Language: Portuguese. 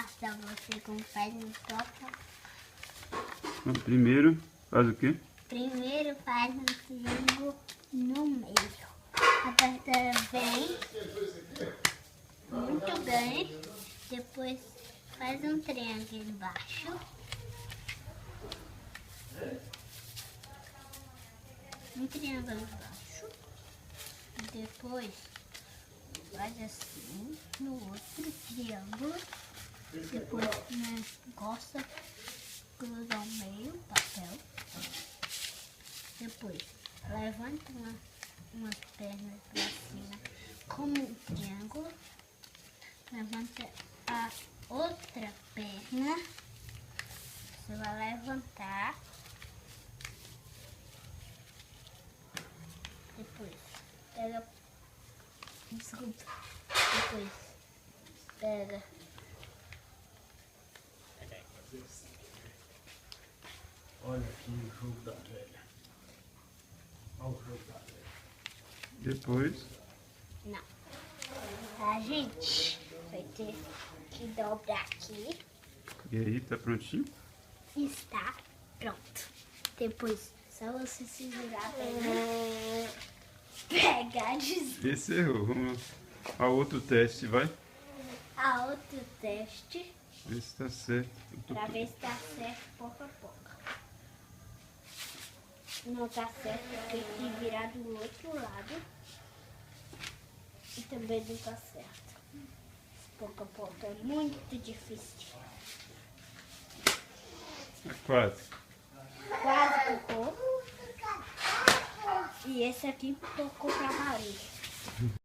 mostrar você como faz no toca. Primeiro, faz o quê? Primeiro faz um triângulo no meio. Aperta bem, muito bem. Depois faz um triângulo embaixo. Um triângulo embaixo. Depois faz assim no outro triângulo. Depois encosta, cruza ao meio, papel. Depois levanta umas pernas para cima como um triângulo. Levanta a outra perna. Você vai levantar. Depois pega. Desculpa. Depois pega. Olha aqui o jogo da velha. Olha o jogo da velha. Depois, Não. A gente vai ter que dobrar aqui. e aí, tá prontinho? Está pronto. Depois, só você segurar bem. Pegar de Esse errou. Vamos ao outro teste, vai? a outro teste. Ver se tá certo. Pra ver se tá certo pouco a pouco. Não tá certo porque tem que virar do outro lado. E também não tá certo. Pouco a pouco é muito difícil. É quase. Quase tocou. E esse aqui tocou pra Maria.